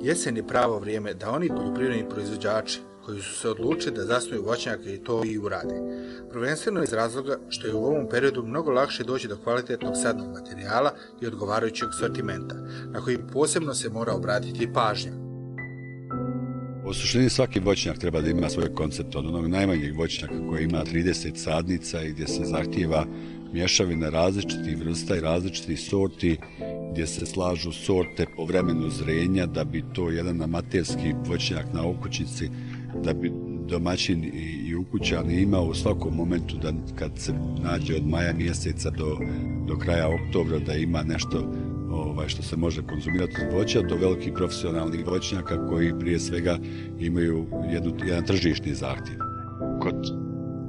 Jesen je pravo vrijeme da oni poljoprivredni proizvođači koji su se odlučili da zasnuju voćnjake i to i urade. Prvenstveno iz razloga što je u ovom periodu mnogo lakše doći do kvalitetnog sadnog materijala i odgovarajućeg sortimenta, na koji posebno se mora obratiti pažnja. U suštini svaki voćnjak treba da ima svoj koncept, od onog najmanjeg voćnjaka koji ima 30 sadnica i gdje se zahtijeva mješavina različitih vrsta i različitih sorti, gdje se slažu sorte po vremenu zrenja da bi to jedan amaterski voćnjak na okućnici, da bi domaćin i ukućani imao u svakom momentu da kad se nađe od maja mjeseca do kraja oktobra da ima nešto što se može konzumirati od voća, do velikih profesionalnih voćnjaka koji prije svega imaju jedan tržišni zahtjev. Kod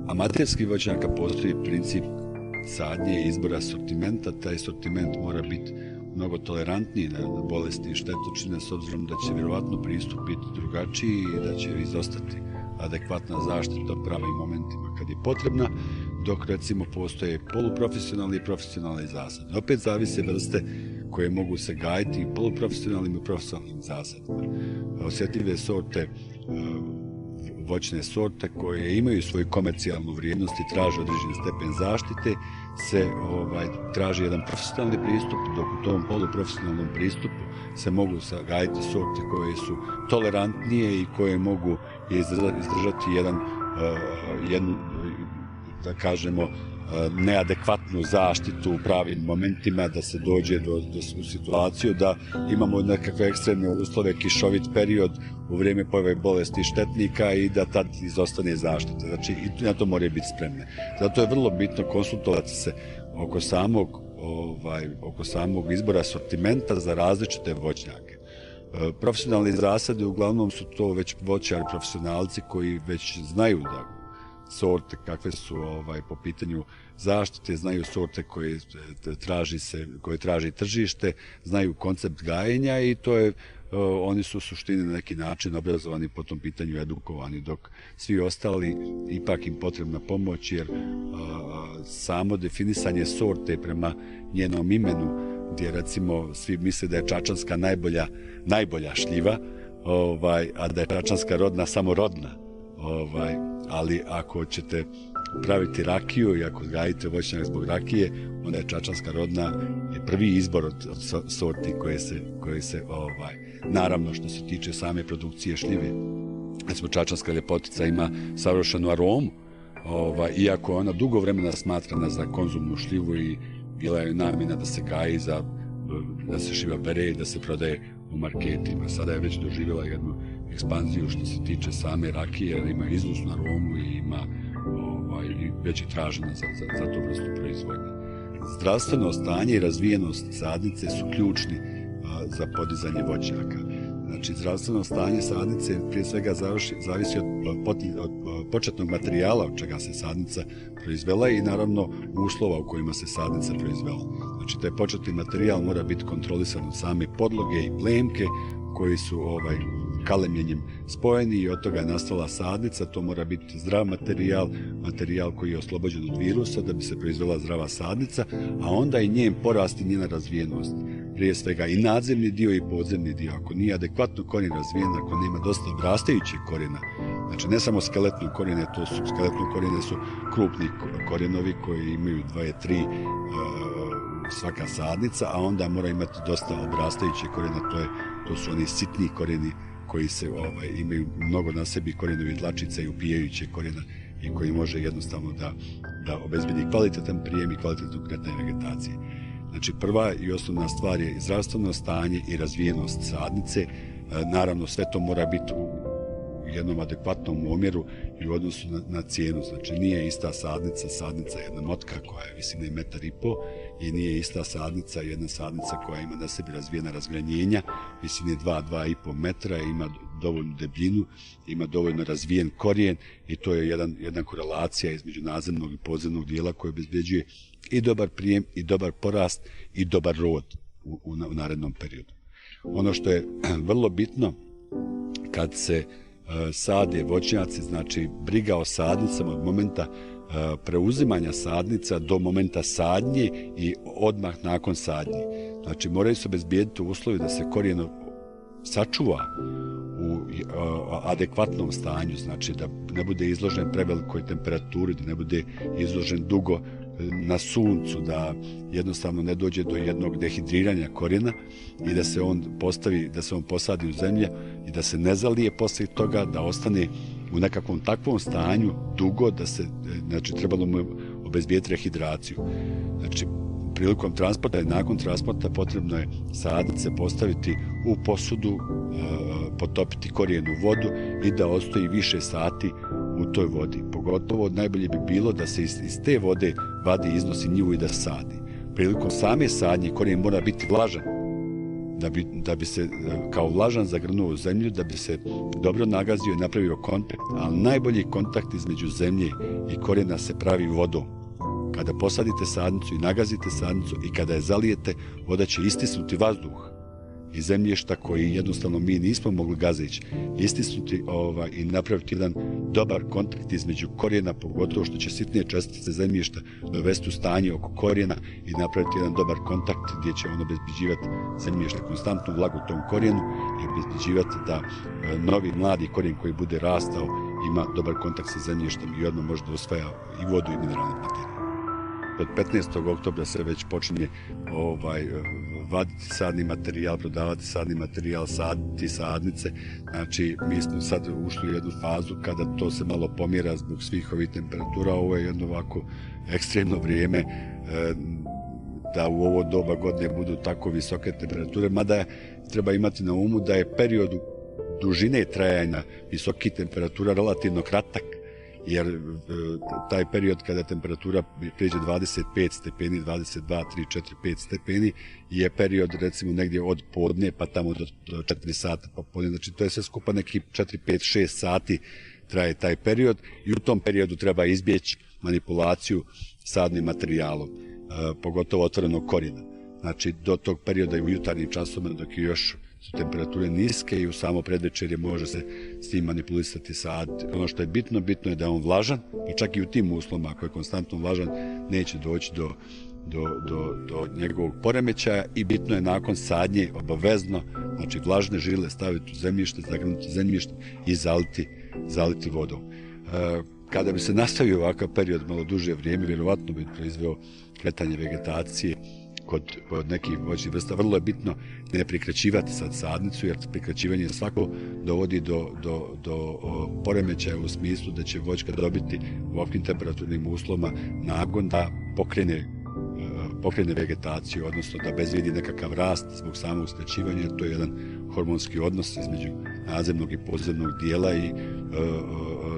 amaterskih voćnjaka postoji princip sadnje i izbora sortimenta. Taj sortiment mora biti mnogo tolerantniji na bolesti i štetočine, s obzirom da će vjerovatno pristup biti drugačiji i da će izostati adekvatna zaštita u pravim momentima kad je potrebna, dok recimo postoje poluprofesionalni i profesionalni zasadi. Opet zavise vrste koje mogu se gajiti i poluprofesionalnim i profesionalnim zasadima. Osjetljive sorte, voćne sorte koje imaju svoju komercijalnu vrijednost i traže određen stepen zaštite, se traži jedan profesionalni pristup, dok u tom poluprofesionalnom pristupu se mogu gajiti sorte koje su tolerantnije i koje mogu izdržati jednu da kažemo, neadekvatnu zaštitu u pravim momentima, da se dođe u situaciju da imamo nekakve ekstremne uslove, kišovit period u vrijeme pojave bolesti štetnika i da tad izostane zaštita. Znači, i na to moraju biti spremne. Zato je vrlo bitno konsultovati se oko samog izbora sortimenta za različite voćnjake. Profesionalni zasadi uglavnom su to već voćari profesionalci koji već znaju da sorte kakve su po pitanju zaštite, znaju sorte koje traži tržište, znaju koncept gajenja i oni su u suštini na neki način obrazovani po tom pitanju, edukovani, dok svi ostali ipak im potrebna pomoć, jer samo definisanje sorte prema njenom imenu, gdje recimo svi misle da je čačanska najbolja šljiva, a da je čačanska rodna samo rodna. Ali ako ćete praviti rakiju i ako gajite voćnjak zbog rakije, onda je čačanska rodna prvi izbor od sorti koje se naravno što se tiče same produkcije šljive. Recimo čačanska ljepotica ima savršenu aromu, iako ona dugo vremena smatrana za konzumnu šljivu i bila je namjena da se gaji da se šljiva bere i da se prodaje u marketima. Sada je već doživjela jednu ekspanziju što se tiče same rakije, jer ima izvrsnu aromu i ima već je tražena za tu vrstu proizvodnje. Zdravstveno stanje i razvijenost sadnice su ključni za podizanje voćnjaka. Znači, zdravstveno stanje sadnice prije svega zavisi od početnog materijala od čega se sadnica proizvela i naravno uslova u kojima se sadnica proizvela. Znači, taj početni materijal mora biti kontrolisan od same podloge i plemke koji su kalemljenjem spojeni i od toga je nastala sadnica. To mora biti zdrav materijal koji je oslobođen od virusa da bi se proizvela zdrava sadnica, a onda i njen porast i njena razvijenost. Prije svega i nadzemni dio i podzemni dio. Ako nije adekvatno korijen razvijen, ako nema dosta obrastajućeg korijena, znači ne samo skeletnog korijena, skeletnog korijena su krupni korijenovi koji imaju 2-3 svaka sadnica, a onda mora imati dosta obrastajućeg korijena, to su oni sitni korijeni koji se imaju mnogo na sebi korijenovi dlačica i upijajućeg korijena i koji može jednostavno da obezbedi kvalitetan prijem i kvalitetno kretanje vegetacije. Znači, prva i osnovna stvar je zdravstveno stanje i razvijenost sadnice. Naravno, sve to mora biti u jednom adekvatnom omjeru i u odnosu na cijenu. Znači, nije ista sadnica jedna motka koja je visine 1,5 m i nije ista jedna sadnica koja ima na sebi razvijena razgranjenja visine 2-2,5 metra, ima dovoljnu debljinu, ima dovoljno razvijen korijen i to je jedna korelacija između nadzemnog i podzemnog dijela koji obezbeđuje i dobar prijem, i dobar porast, i dobar rod u narednom periodu. Ono što je vrlo bitno kad se sade voćnjaci, znači briga o sadnicama od momenta preuzimanja sadnica do momenta sadnje i odmah nakon sadnje. Znači moraju se obezbijediti uslovi da se korijen sačuva u adekvatnom stanju, znači da ne bude izložen prevelikoj temperaturi, da ne bude izložen dugo na suncu, da jednostavno ne dođe do jednog dehidriranja korijena i da se on posadi u zemlje i da se ne zalije poslije toga, da ostane u nekakvom takvom stanju dugo, znači trebalo mu obezbijeti rehidraciju. Znači, prilikom transporta i nakon transporta potrebno je sadnice postaviti u posudu, potopiti korijen u vodu i da ostoji više sati u toj vodi. Pogotovo najbolje bi bilo da se iz te vode vadi, iznosi njivu i da sadi. Prilikom same sadnje korijen mora biti vlažan, da bi se kao vlažan zagrnuo u zemlju, da bi se dobro nagazio i napravio kontakt, ali najbolji kontakt između zemlje i korijena se pravi vodom. Kada posadite sadnicu i nagazite sadnicu i kada je zalijete, voda će istisnuti vazduh iz zemljišta koji jednostavno mi nismo mogli gazeći, istisnuti i napraviti jedan dobar kontakt između korijena, pogotovo što će sitnije čestice zemljišta dovesti u stanje oko korijena i napraviti jedan dobar kontakt gdje će on obezbeđivati zemljište konstantnu vlagu u tom korijenu i obezbeđivati da novi mladi korijen koji bude rastao ima dobar kontakt sa zemljištem i odmah može da osvaja i vodu i mineralne materije. Od 15. oktobra se već počinje vaditi sadni materijal, prodavati sadni materijal, saditi sadnice. Znači, mi smo sad ušli u jednu fazu kada to se malo pomjera zbog svih ovih temperatura. Ovo je jedno ovako ekstremno vrijeme da u ovo doba godine budu tako visoke temperature, mada treba imati na umu da je period dužine trajanja visokih temperatura relativno kratak, jer taj period kada temperatura pređe 25 stepeni, 22, 3, 4, 5 stepeni je period recimo negdje od podne pa tamo do 4 sata popodne, znači to je sve skupa neki 4, 5, 6 sati traje taj period i u tom periodu treba izbjeći manipulaciju sadnim materijalom, pogotovo otvorenog korijena. Znači do tog perioda i u jutarnjim časovima dok je još su temperature niske i u samo predvečerje može se s tim manipulisati sad. Ono što je bitno je da je on vlažan, pa čak i u tim uslovima ako je konstantno vlažan neće doći do njegovog poremećaja i bitno je nakon sadnje obavezno, znači vlažne žile staviti u zemljište, zagrnuti zemljište i zaliti vodom. Kada bi se nastavio ovakav period malo duže vrijeme, vjerovatno bi proizveo kretanje vegetacije kod nekih voćnih vrsta. Vrlo je bitno ne prikraćivati sad sadnicu, jer prikraćivanje svako dovodi do poremećaja u smislu da će voćka dobiti u ovakvim temperaturnim uslovima nagon da pokrene vegetaciju, odnosno da bezvidi nekakav rast zbog samog skraćivanja. To je jedan hormonski odnos između nadzemnog i podzemnog dijela i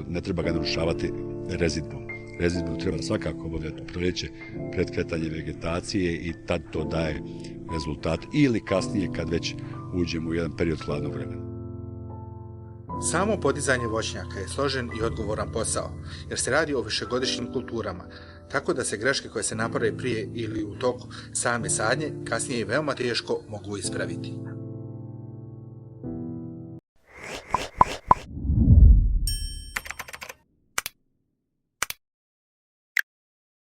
ne treba ga narušavati rezidbom. Rezidbu treba svakako obavljati u proljeće pred kretanje vegetacije i tad to daje rezultat ili kasnije kad već uđemo u jedan period hladnog vremena. Samo podizanje voćnjaka je složen i odgovoran posao, jer se radi o višegodišnjim kulturama, tako da se greške koje se naprave prije ili u toku same sadnje kasnije i veoma teško mogu ispraviti.